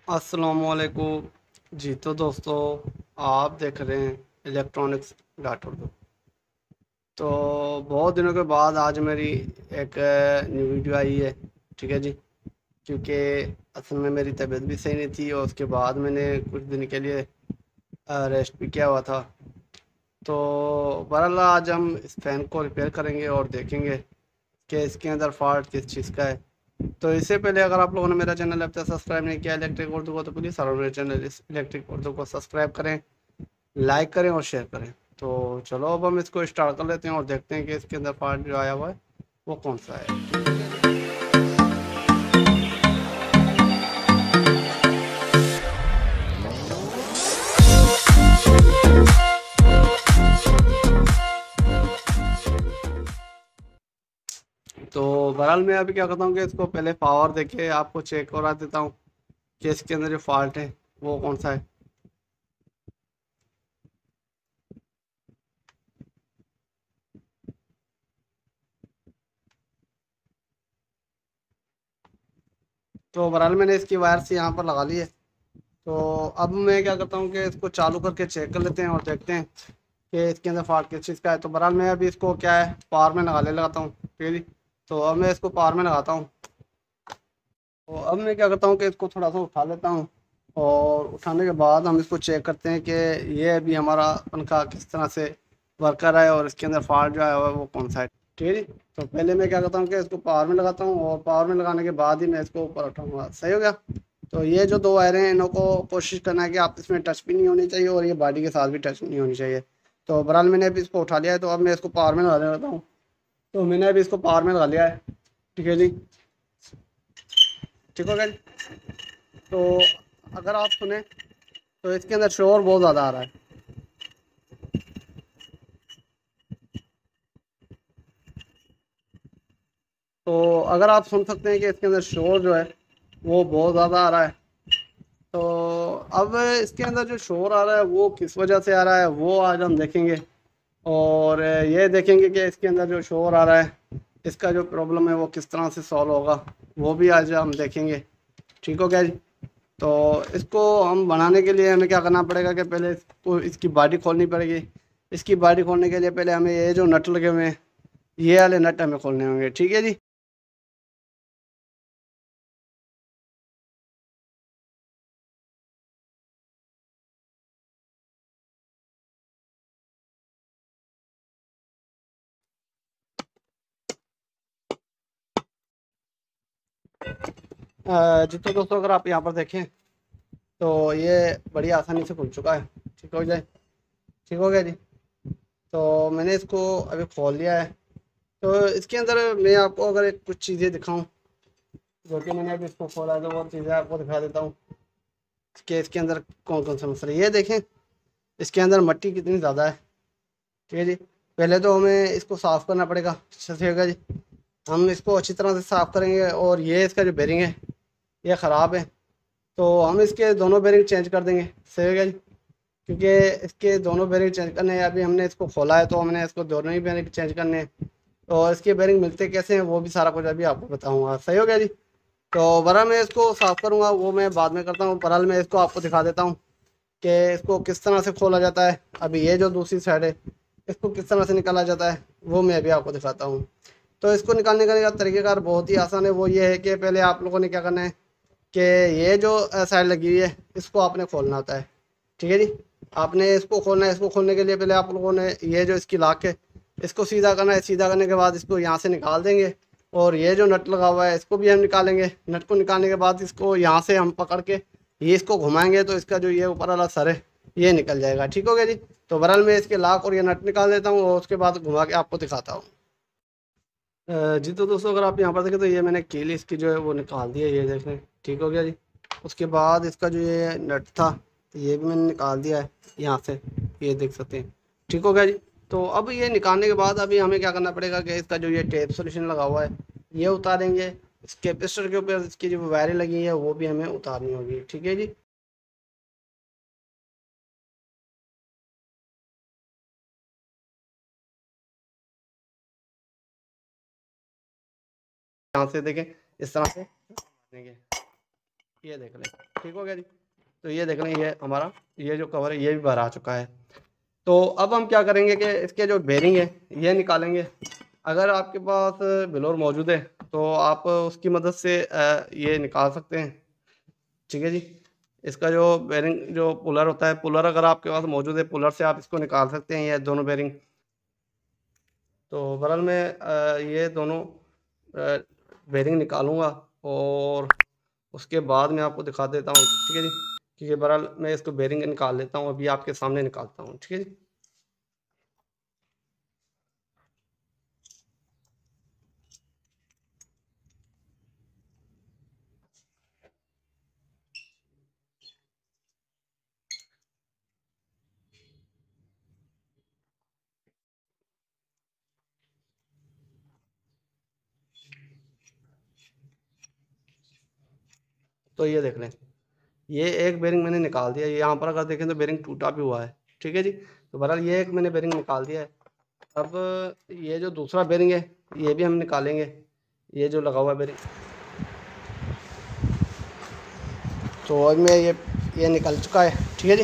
अस्सलामुअलैकुम जी। तो दोस्तों, आप देख रहे हैं इलेक्ट्रॉनिक्स डॉट उर्दू। तो बहुत दिनों के बाद आज मेरी एक न्यू वीडियो आई है। ठीक है जी। क्योंकि असल में मेरी तबीयत भी सही नहीं थी और उसके बाद मैंने कुछ दिन के लिए रेस्ट भी किया हुआ था। तो बहरहाल आज हम इस फ़ैन को रिपेयर करेंगे और देखेंगे कि इसके अंदर फॉल्ट किस चीज़ का है। तो इससे पहले अगर आप लोगों ने मेरा चैनल अब तक सब्सक्राइब नहीं किया इलेक्ट्रिक उर्दू को, तो प्लीज़ सर मेरे चैनल इस इलेक्ट्रिक उर्दू को सब्सक्राइब करें, लाइक करें और शेयर करें। तो चलो अब हम इसको स्टार्ट कर लेते हैं और देखते हैं कि इसके अंदर पार्ट जो आया हुआ है वो कौन सा है। ठीक है जी। तो बहरहाल मैं अभी क्या करता हूँ कि इसको पहले पावर देके आपको चेक करा देता हूँ कि इसके अंदर जो फॉल्ट है वो कौन सा है। तो बहरहाल मैंने इसकी वायर से यहाँ पर लगा ली है। तो अब मैं क्या करता हूँ कि इसको चालू करके चेक कर लेते हैं और देखते हैं कि इसके अंदर फॉल्ट किस चीज़ का है। तो बहरहाल मैं अभी इसको क्या है पावर में लगाता हूँ। ठीक है जी। तो अब मैं इसको पावर में लगाता हूँ। तो अब मैं क्या करता हूँ कि इसको थोड़ा सा उठा लेता हूँ और उठाने के बाद हम इसको चेक करते हैं कि ये अभी हमारा पंखा किस तरह से वर्क कर रहा है और इसके अंदर फॉल्ट जो आया हुआ है वो कौन सा है। ठीक है जी। तो पहले मैं क्या करता हूँ कि इसको पावर में लगाता हूँ और पावर में लगाने के बाद ही मैं इसको ऊपर उठाऊँगा। सही हो गया। तो ये जो दो वायरें हैं इनको कोशिश करना है कि आप इसमें टच भी नहीं होनी चाहिए और ये बॉडी के साथ भी टच नहीं होनी चाहिए। तो बहरहाल मैंने अभी इसको उठा लिया है। तो अब मैं इसको पावर में लगा देता हूँ। तो मैंने अभी इसको पावर में लगा लिया है। ठीक है जी। ठीक हो गया जी। तो अगर आप सुने तो इसके अंदर शोर बहुत ज़्यादा आ रहा है। तो अगर आप सुन सकते हैं कि इसके अंदर शोर जो है वो बहुत ज़्यादा आ रहा है। तो अब इसके अंदर जो शोर आ रहा है वो किस वजह से आ रहा है वो आज हम देखेंगे। और ये देखेंगे कि इसके अंदर जो शोर आ रहा है इसका जो प्रॉब्लम है वो किस तरह से सॉल्व होगा, वो भी आज हम देखेंगे। ठीक हो गया जी। तो इसको हम बनाने के लिए हमें क्या करना पड़ेगा कि पहले इसको इसकी बॉडी खोलनी पड़ेगी। इसकी बॉडी खोलने के लिए पहले हमें ये जो नट लगे हुए हैं ये वाले नट हमें खोलने होंगे। ठीक है जी। जी तो दोस्तों, अगर आप यहाँ पर देखें तो ये बड़ी आसानी से खुल चुका है। ठीक हो जाए। ठीक हो गया जी। तो मैंने इसको अभी खोल लिया है। तो इसके अंदर मैं आपको अगर एक कुछ चीज़ें दिखाऊं जो कि मैंने अभी इसको खोला है तो वो चीज़ें आपको दिखा देता हूँ कि इसके अंदर कौन कौन सा मसला है। ये देखें इसके अंदर मिट्टी कितनी ज़्यादा है। ठीक है जी। पहले तो हमें इसको साफ़ करना पड़ेगा अच्छे से। होगा जी। हम इसको अच्छी तरह से साफ़ करेंगे और ये इसका जो बेरिंग है ये ख़राब है। तो हम इसके दोनों बेरिंग चेंज कर देंगे। सही होगा जी। क्योंकि इसके दोनों बेरिंग चेंज करने हैं। अभी हमने इसको खोला है तो हमने इसको दोनों ही बेरिंग चेंज करने हैं। और इसके बेरिंग मिलते कैसे हैं वो भी सारा कुछ अभी आपको बताऊंगा। सही हो गया जी। तो बहरहाल मैं इसको साफ़ करूंगा वो मैं बाद में करता हूँ। बहरहाल मैं इसको आपको दिखा देता हूँ कि इसको किस तरह से खोला जाता है। अभी ये जो दूसरी साइड है इसको किस तरह से निकाला जाता है वो मैं अभी आपको दिखाता हूँ। तो इसको निकालने का तरीक़ेकार बहुत ही आसान है। वो ये है कि पहले आप लोगों ने क्या करना है कि ये जो साइड लगी हुई है इसको आपने खोलना होता है। ठीक है जी। आपने इसको खोलना है। इसको खोलने के लिए पहले आप लोगों ने ये जो इसकी लाक है इसको सीधा करना है। सीधा करने के बाद इसको यहाँ से निकाल देंगे और ये जो नट लगा हुआ है इसको भी हम निकालेंगे। नट को निकालने के बाद इसको यहाँ से हम पकड़ के ये इसको घुमाएंगे तो इसका जो ये ऊपर वाला सर है ये निकल जाएगा। ठीक हो गया जी। तो बहरहाल मैं इसके लाक और ये नट निकाल देता हूँ और उसके बाद घुमा के आपको दिखाता हूँ। जी तो दोस्तों, अगर आप यहाँ पर देखें तो ये मैंने कील इसकी जो है वो निकाल दी है। ये देख लें। ठीक हो गया जी। उसके बाद इसका जो ये नट था ये भी मैंने निकाल दिया है यहाँ से। ये देख सकते हैं। ठीक हो गया जी। तो अब ये निकालने के बाद अभी हमें क्या करना पड़ेगा कि इसका जो ये टेप सॉल्यूशन लगा हुआ है ये उतारेंगे। इस कैपेसिटर के ऊपर इसकी जो वायरें लगी है वो भी हमें उतारनी होगी। ठीक है जी। यहाँ से देखें इस तरह से देंगे। ये देख लें, ठीक हो गया जी। तो ये देख लें, ये हमारा ये जो कवर है ये भी बाहर आ चुका है। तो अब हम क्या करेंगे कि इसके जो बेरिंग है ये निकालेंगे। अगर आपके पास बिलोर मौजूद है तो आप उसकी मदद से ये निकाल सकते हैं, ठीक है जी। इसका जो बेरिंग जो पुलर होता है, पुलर अगर आपके पास मौजूद है, पुलर से आप इसको निकाल सकते हैं, ये दोनों बेरिंग। तो बहरहाल मैं ये दोनों बेरिंग निकालूंगा और उसके बाद मैं आपको दिखा देता हूँ, ठीक है जी। क्योंकि बहरहाल मैं इसको बेरिंग निकाल लेता हूँ, अभी आपके सामने निकालता हूँ, ठीक है जी। तो ये देख लें, ये एक बेरिंग मैंने निकाल दिया। ये यहाँ पर अगर देखें तो बेरिंग टूटा भी हुआ है, ठीक है जी। तो बहरहाल ये एक मैंने बेरिंग निकाल दिया है। अब ये जो दूसरा बेरिंग है ये भी हम निकालेंगे, ये जो लगा हुआ है बेरिंग। तो अब मैं ये निकल चुका है, ठीक है जी।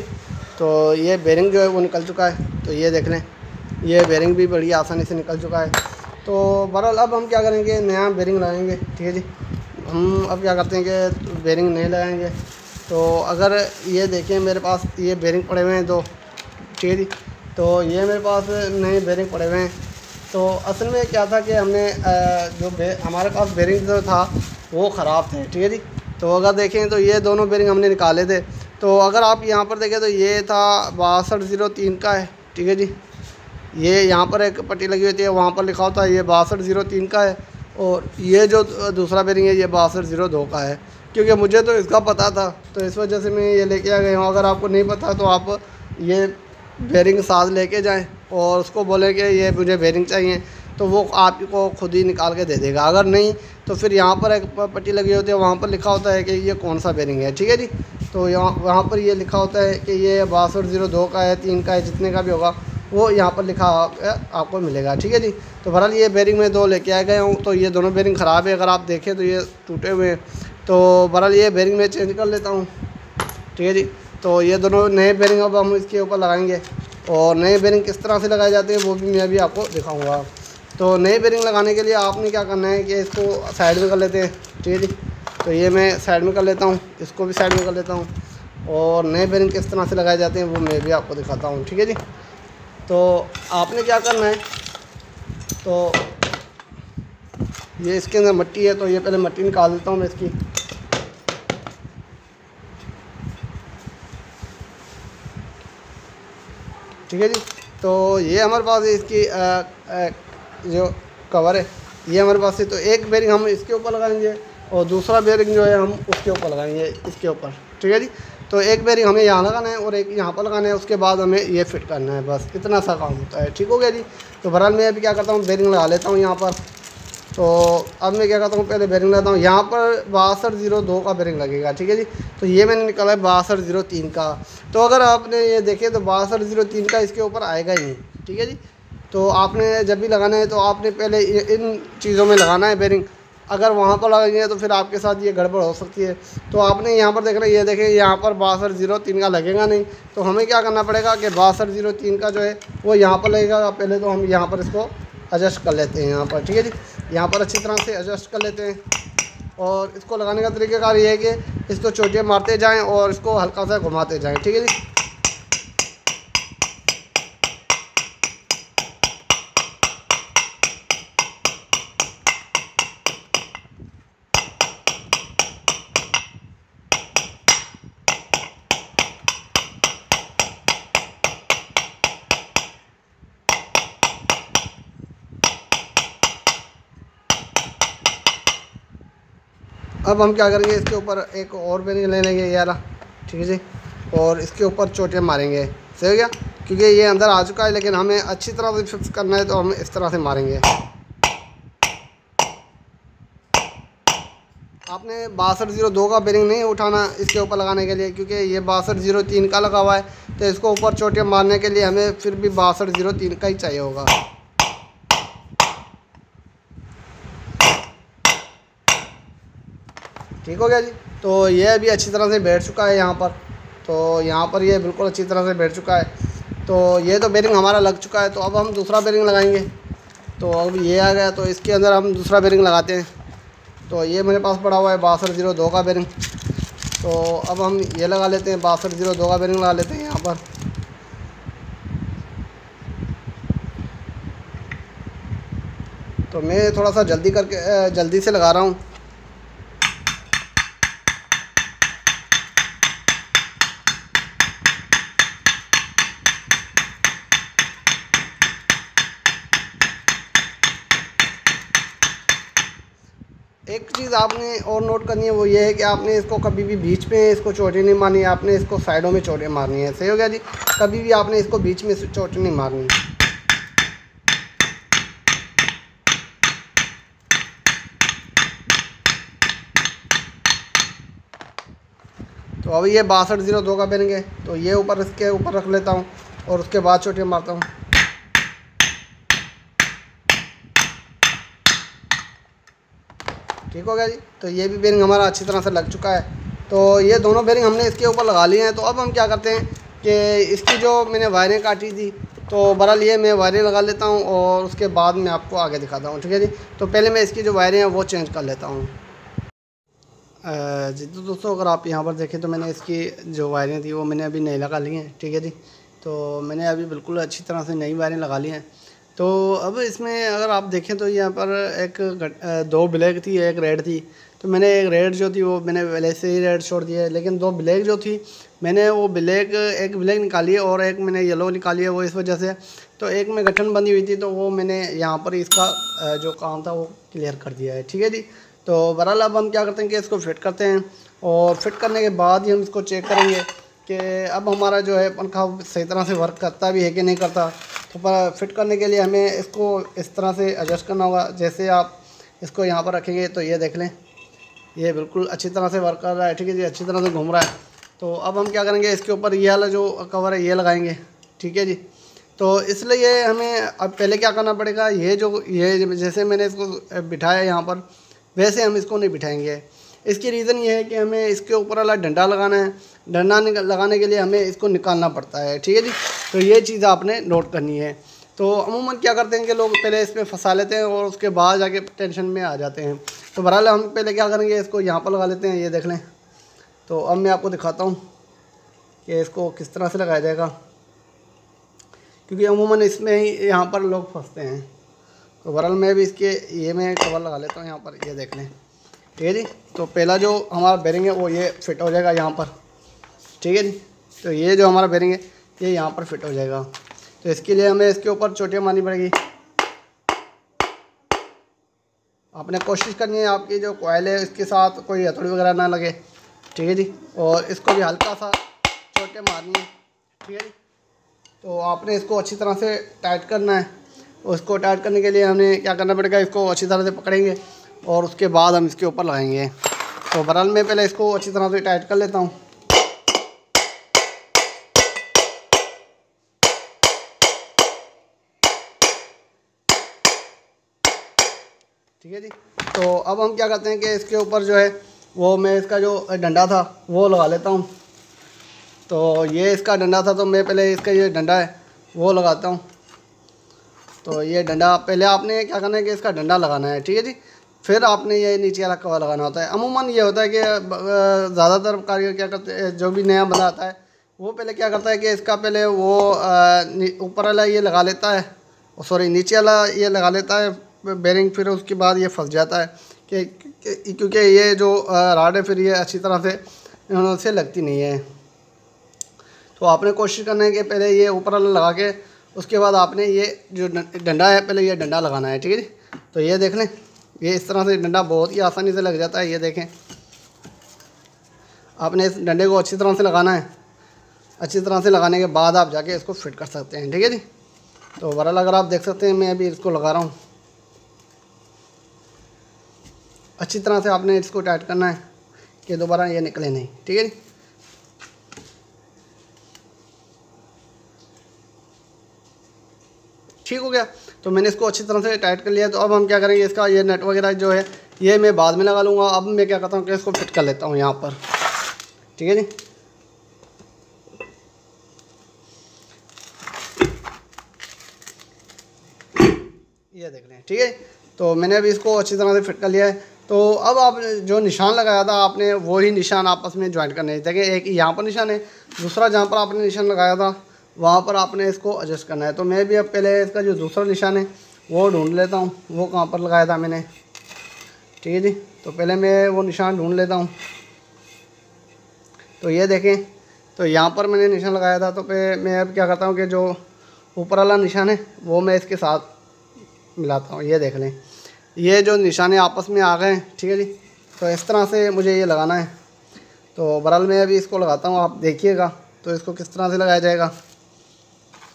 तो ये बेरिंग जो है वो निकल चुका है। तो ये देख लें, ये बेरिंग भी बड़ी आसानी से निकल चुका है। तो बहरहाल अब हम क्या करेंगे, नया बेरिंग लगाएंगे, ठीक है जी। हम अब क्या करते हैं कि बेरिंग नहीं लगाएंगे। तो अगर ये देखें मेरे पास ये बेरिंग पड़े हुए हैं दो, ठीक है जी। तो ये मेरे पास नए बेरिंग पड़े हुए हैं। तो असल में क्या था कि हमने हमारे पास बेरिंग जो था वो ख़राब थे, ठीक है जी। तो अगर देखें तो ये दोनों बेरिंग हमने निकाले थे। तो अगर आप यहाँ पर देखें तो ये था 6203 का है, ठीक है जी। ये यहाँ पर एक पट्टी लगी हुई थी, वहाँ पर लिखा होता है ये 6203 का है। और ये जो दूसरा बेरिंग है ये 6202 का है। क्योंकि मुझे तो इसका पता था तो इस वजह से मैं ये लेके आ गया हूँ। अगर आपको नहीं पता तो आप ये बेरिंग साथ लेके जाएं और उसको बोले कि ये मुझे बेरिंग चाहिए, तो वो आपको खुद ही निकाल के दे देगा। अगर नहीं तो फिर यहाँ पर एक पट्टी लगी होती है, वहाँ पर लिखा होता है कि ये कौन सा बेरिंग है, ठीक है जी। तो वहाँ पर ये लिखा होता है कि ये 6202 का है, 3 का है, जितने का भी होगा वो यहाँ पर लिखा आपको मिलेगा, ठीक है जी। तो बहरहाल ये बेरिंग मैं दो लेके आ गया हूँ। तो ये दोनों बेरिंग ख़राब है, अगर आप देखें तो ये टूटे हुए हैं। तो बहरहाल ये बेरिंग मैं चेंज कर लेता हूँ, ठीक है जी। तो ये दोनों नए बेरिंग अब हम इसके ऊपर लगाएंगे और नए बेरिंग किस तरह से लगाए जाते हैं वो भी मैं अभी आपको दिखाऊंगा। तो नए बेरिंग लगाने के लिए आपने क्या करना है कि इसको साइड में कर लेते हैं, ठीक है जी। तो ये मैं साइड में कर लेता हूँ, इसको भी साइड में कर लेता हूँ और नए बेरिंग किस तरह से लगाए जाते हैं वो मैं भी आपको दिखाता हूँ, ठीक है जी। तो आपने क्या करना है, तो ये इसके अंदर मट्टी है तो ये पहले मट्टी निकाल देता हूँ मैं इसकी। ठीक है जी। तो ये हमारे पास इसकी जो कवर है ये हमारे पास है। तो एक बेरिंग हम इसके ऊपर लगाएंगे और दूसरा बेरिंग जो है हम उसके ऊपर लगाएंगे, इसके ऊपर, ठीक है जी। तो एक बेरिंग हमें यहाँ लगाना है और एक यहाँ पर लगाना है, उसके बाद हमें ये फिट करना है, बस इतना सा काम होता है, ठीक हो गया जी। तो बहरहाल मैं अभी क्या करता हूँ, बेरिंग लगा लेता हूँ यहाँ पर। तो अब मैं क्या करता हूँ, पहले बेरिंग लगाता हूँ। यहाँ पर 6202 का बेरिंग लगेगा, ठीक है जी। तो ये मैंने निकाला है 6203 का। तो अगर आपने ये देखे तो 6203 का इसके ऊपर आएगा ही नहीं, ठीक है जी। तो आपने जब भी लगाना है तो आपने पहले इन चीज़ों में लगाना है बेरिंग। अगर वहाँ पर लगेंगे तो फिर आपके साथ ये गड़बड़ हो सकती है। तो आपने यहाँ पर देखना, ये देखें यहाँ पर 6203 का लगेगा नहीं। तो हमें क्या करना पड़ेगा कि 6203 का जो है वो यहाँ पर लगेगा। पहले तो हम यहाँ पर इसको एडजस्ट कर लेते हैं यहाँ पर, ठीक है जी। यहाँ पर अच्छी तरह से एडजस्ट कर लेते हैं और इसको लगाने का तरीक़ाकार ये है कि इसको चोटियाँ मारते जाएं और इसको हल्का सा घुमाते जाएं, ठीक है जी। अब हम क्या करेंगे, इसके ऊपर एक और बेरिंग ले लेंगे ये वाला, ठीक है जी। और इसके ऊपर चोटियाँ मारेंगे, सही हो गया। क्योंकि ये अंदर आ चुका है लेकिन हमें अच्छी तरह से फिक्स करना है तो हम इस तरह से मारेंगे। आपने 6202 का बेरिंग नहीं उठाना इसके ऊपर लगाने के लिए, क्योंकि ये 6203 का लगा हुआ है। तो इसको ऊपर चोटियाँ मारने के लिए हमें फिर भी 6203 का ही चाहिए होगा। ठीक हो गया जी। तो ये अभी अच्छी तरह से बैठ चुका है यहाँ पर। तो यहाँ पर ये बिल्कुल अच्छी तरह से बैठ चुका है। तो ये तो बेरिंग हमारा लग चुका है। तो अब हम दूसरा बेरिंग लगाएंगे। तो अब ये आ गया, तो इसके अंदर हम दूसरा बेरिंग लगाते हैं। तो ये मेरे पास पड़ा हुआ है 6202 का बेरिंग। तो अब हम ये लगा लेते हैं, 6202 का बेरिंग लगा लेते हैं यहाँ पर। तो मैं थोड़ा सा जल्दी से लगा रहा हूँ। एक चीज़ आपने और नोट करनी है, वो ये है कि आपने इसको कभी भी बीच में इसको चोटी नहीं मारनी है, आपने इसको साइडों में चोटें मारनी है। सही हो गया जी। कभी भी आपने इसको बीच में चोटी नहीं मारनी। तो अब ये 6202 का बेरिंग है। तो ये ऊपर इसके ऊपर रख लेता हूँ और उसके बाद चोटियाँ मारता हूँ। ठीक हो गया जी। तो ये भी बेरिंग हमारा अच्छी तरह से लग चुका है। तो ये दोनों बेरिंग हमने इसके ऊपर लगा लिए हैं। तो अब हम क्या करते हैं कि इसकी जो मैंने वायरें काटी थी, तो बहरहाल ये मैं वायरें लगा लेता हूँ और उसके बाद मैं आपको आगे दिखाता हूँ। ठीक है जी। तो पहले मैं इसकी जो वायरें हैं वो चेंज कर लेता हूँ। जी तो दोस्तों, अगर आप यहाँ पर देखें तो मैंने इसकी जो वायरें थी वो मैंने अभी नई लगा ली हैं। ठीक है जी। तो मैंने अभी बिल्कुल अच्छी तरह से नई वायरें लगा ली हैं। तो अब इसमें अगर आप देखें तो यहाँ पर दो ब्लैक थी, एक रेड थी। तो मैंने एक रेड जो थी वो मैंने पहले से ही रेड छोड़ दिया है, लेकिन दो ब्लैक जो थी मैंने वो एक ब्लैक निकाली है और एक मैंने येलो निकाली है। वो इस वजह से, तो एक में गठन बंधी हुई थी, तो वो मैंने यहाँ पर इसका जो काम था वो क्लियर कर दिया है। ठीक है जी। तो बहरहाल अब हम क्या करते हैं कि इसको फिट करते हैं और फिट करने के बाद ही हम इसको चेक करेंगे कि अब हमारा जो है पंखा सही तरह से वर्क करता भी है कि नहीं करता। तो फिट करने के लिए हमें इसको इस तरह से एडजस्ट करना होगा। जैसे आप इसको यहाँ पर रखेंगे तो ये देख लें, ये बिल्कुल अच्छी तरह से वर्क कर रहा है। ठीक है जी, अच्छी तरह से घूम रहा है। तो अब हम क्या करेंगे, इसके ऊपर ये वाला जो कवर है ये लगाएंगे। ठीक है जी। तो इसलिए हमें अब पहले क्या करना पड़ेगा, ये जैसे मैंने इसको बिठाया यहाँ पर, वैसे हम इसको नहीं बिठाएंगे। इसकी रीज़न ये है कि हमें इसके ऊपर वाला डंडा लगाना है। डंडा लगाने के लिए हमें इसको निकालना पड़ता है। ठीक है जी। तो ये चीज़ आपने नोट करनी है। तो अमूमन क्या करते हैं कि लोग पहले इसमें फंसा लेते हैं और उसके बाद जाके टेंशन में आ जाते हैं। तो बहरहाल हम पहले क्या करेंगे, इसको यहाँ पर लगा लेते हैं। ये देख लें। तो अब मैं आपको दिखाता हूँ कि इसको किस तरह से लगाया जाएगा, क्योंकि अमूमन इसमें ही यहाँ पर लोग फंसते हैं। तो बहरहाल मैं भी मैं कवर लगा लेता हूँ यहाँ पर। ये देख लें। ठीक है जी। तो पहला जो हमारा बेरिंग है वो ये फिट हो जाएगा यहाँ पर। ठीक है जी। तो ये जो हमारा बेरिंग है ये यहाँ पर फिट हो जाएगा। तो इसके लिए हमें इसके ऊपर चोटियाँ मारनी पड़ेगी। आपने कोशिश करनी है आपकी जो कॉइल है इसके साथ कोई हथौड़ी वगैरह ना लगे। ठीक है जी। और इसको भी हल्का सा चोटियाँ मारनी है। ठीक है जी। तो आपने इसको अच्छी तरह से टाइट करना है। उसको टाइट करने के लिए हमें क्या करना पड़ेगा, इसको अच्छी तरह से पकड़ेंगे और उसके बाद हम इसके ऊपर लगाएंगे। तो बहरहाल मैं पहले इसको अच्छी तरह से टाइट कर लेता हूँ। ठीक है जी। तो अब हम क्या करते हैं कि इसके ऊपर जो है वो मैं इसका जो डंडा था वो लगा लेता हूँ। तो ये इसका डंडा था, तो मैं पहले इसका ये डंडा है वो लगाता हूँ। तो ये डंडा पहले आपने क्या करना है कि इसका डंडा लगाना है। ठीक है जी। फिर आपने ये नीचे वाला कवर लगाना होता है। अमूमन ये होता है कि ज़्यादातर कारीगर क्या करते हैं, जो भी नया बंदा आता है वो पहले क्या करता है कि इसका पहले वो ऊपर वाला ये लगा लेता है, सॉरी नीचे वाला ये लगा लेता है बेरिंग। फिर उसके बाद ये फंस जाता है क्योंकि ये जो राड है फिर ये अच्छी तरह से लगती नहीं है। तो आपने कोशिश करना है कि पहले ये ऊपर वाला लगा के उसके बाद आपने ये जो डंडा है पहले ये डंडा लगाना है। ठीक है जी। तो ये देख लें, ये इस तरह से डंडा बहुत ही आसानी से लग जाता है। ये देखें, आपने इस डंडे को अच्छी तरह से लगाना है। अच्छी तरह से लगाने के बाद आप जाके इसको फिट कर सकते हैं। ठीक है जी। तो बहरहाल अगर आप देख सकते हैं मैं अभी इसको लगा रहा हूँ। अच्छी तरह से आपने इसको टाइट करना है कि दोबारा ये निकले नहीं। ठीक है जी। ठीक हो गया। तो मैंने इसको अच्छी तरह से टाइट कर लिया। तो अब हम क्या करेंगे, इसका ये नट वगैरह जो है ये मैं बाद में लगा लूँगा। अब मैं क्या करता हूँ कि इसको फिट कर लेता हूँ यहाँ पर, ठीक है जी। ये देख लें, ठीक है। तो मैंने अभी इसको अच्छी तरह से फिट कर लिया है। तो अब आप जो निशान लगाया था आपने, वही निशान आपस में ज्वाइंट करने हैं। देखिए एक यहाँ पर निशान है, दूसरा जहाँ पर आपने निशान लगाया था वहाँ पर आपने इसको एडजस्ट करना है। तो मैं भी अब पहले इसका जो दूसरा निशान है वो ढूंढ लेता हूँ, वो कहाँ पर लगाया था मैंने, ठीक है जी। तो पहले मैं वो निशान ढूंढ लेता हूँ। तो ये देखें, तो यहाँ पर मैंने निशान लगाया था। तो मैं अब क्या करता हूँ कि जो ऊपर वाला निशान है वो मैं इसके साथ मिलाता हूँ। ये देख लें, ये जो निशाने आपस में आ गए हैं, ठीक है जी। तो इस तरह से मुझे ये लगाना है। तो बहरहाल मैं अभी इसको लगाता हूँ, आप देखिएगा तो इसको किस तरह से लगाया जाएगा।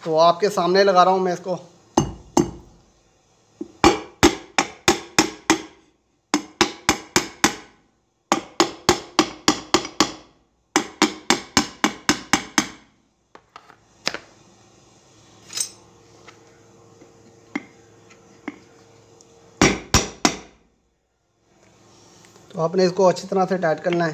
तो आपके सामने लगा रहा हूँ मैं इसको। तो आपने इसको अच्छी तरह से टाइट करना है।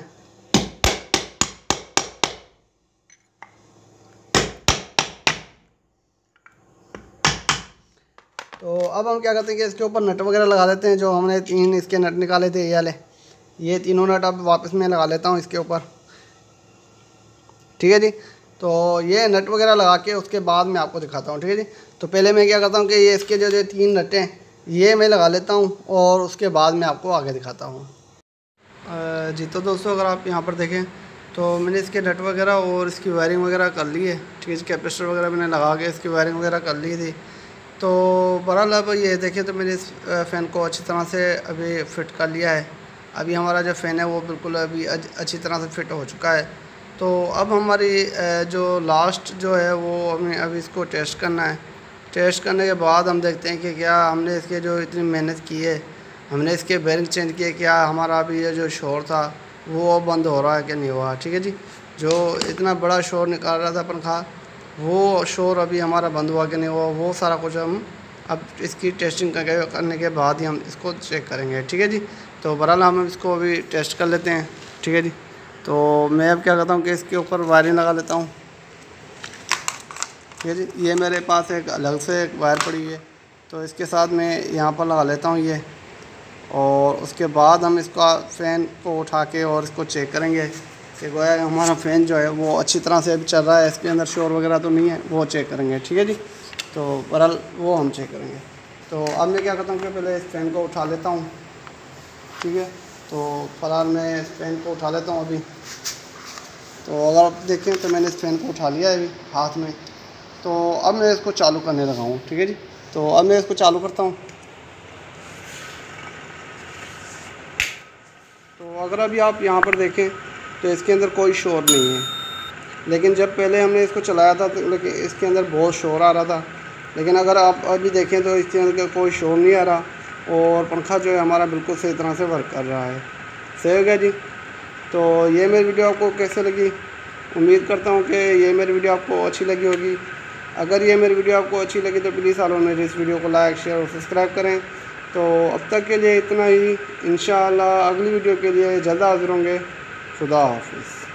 तो अब हम क्या करते हैं कि इसके ऊपर नट वगैरह लगा लेते हैं। जो हमने 3 इसके नट निकाले थे ये वाले, ये तीनों नट अब वापस मैं लगा लेता हूँ इसके ऊपर, ठीक है जी। तो ये नट वगैरह लगा के उसके बाद मैं आपको दिखाता हूँ, ठीक है जी। तो पहले मैं क्या करता हूँ कि ये इसके जो 3 नट हैं ये मैं लगा लेता हूँ और उसके बाद मैं आपको आगे दिखाता हूँ। जी तो दोस्तों, अगर आप यहाँ पर देखें तो मैंने इसके नट वगैरह और इसकी वायरिंग वगैरह कर ली है, ठीक है। कैपेसिटर वगैरह मैंने लगा के इसकी वायरिंग वगैरह कर ली थी। तो बहरहाल अब ये देखें तो मैंने इस फ़ैन को अच्छी तरह से अभी फ़िट कर लिया है। अभी हमारा जो फ़ैन है वो बिल्कुल अभी अच्छी तरह से फ़िट हो चुका है। तो अब हमारी जो लास्ट जो है वो हमें अभी इसको टेस्ट करना है। टेस्ट करने के बाद हम देखते हैं कि क्या हमने इसके जो इतनी मेहनत की है, हमने इसके बेरिंग चेंज किए, क्या हमारा अभी ये जो शोर था वो बंद हो रहा है कि नहीं हुआ, ठीक है जी। जो इतना बड़ा शोर निकाल रहा था पंखा, वो शोर अभी हमारा बंद हुआ कि नहीं हुआ, वो सारा कुछ हम अब इसकी टेस्टिंग करने के बाद ही हम इसको चेक करेंगे, ठीक है जी। तो बहरहाल हम इसको अभी टेस्ट कर लेते हैं, ठीक है जी। तो मैं अब क्या करता हूँ कि इसके ऊपर वायरिंग लगा लेता हूँ, ठीक है जी। ये मेरे पास एक अलग से एक वायर पड़ी है, तो इसके साथ मैं यहाँ पर लगा लेता हूँ ये। और उसके बाद हम इसका फ़ैन को उठा के और इसको चेक करेंगे कि गोया हमारा फ़ैन जो है वो अच्छी तरह से अभी चल रहा है, इसके अंदर शोर वगैरह तो नहीं है, वो चेक करेंगे, ठीक है जी। तो बहरहाल वो हम चेक करेंगे। तो अब मैं क्या करता हूँ कि पहले इस फ़ैन को उठा लेता हूँ, ठीक है। तो फ़िलहाल मैं इस फ़ैन को उठा लेता हूँ अभी। तो अगर आप देखें तो मैंने इस फ़ैन को उठा लिया है अभी हाथ में। तो अब मैं इसको चालू करने लगा हूँ, ठीक है जी। तो अब मैं इसको चालू करता हूँ। तो अगर अभी आप यहाँ पर देखें तो इसके अंदर कोई शोर नहीं है, लेकिन जब पहले हमने इसको चलाया था तो लेकिन इसके अंदर बहुत शोर आ रहा था। लेकिन अगर आप अभी देखें तो इसके अंदर कोई शोर नहीं आ रहा और पंखा जो है हमारा बिल्कुल सही तरह से वर्क कर रहा है। सही हो गया जी। तो ये मेरी वीडियो आपको कैसे लगी, उम्मीद करता हूँ कि ये मेरी वीडियो आपको अच्छी लगी होगी। अगर ये मेरी वीडियो आपको अच्छी लगी तो प्लीज़ आप मेरी इस वीडियो को लाइक, शेयर और सब्सक्राइब करें। तो अब तक के लिए इतना ही। इंशाअल्लाह अगली वीडियो के लिए जल्द हाज़िर होंगे। खुदा हाफिज़।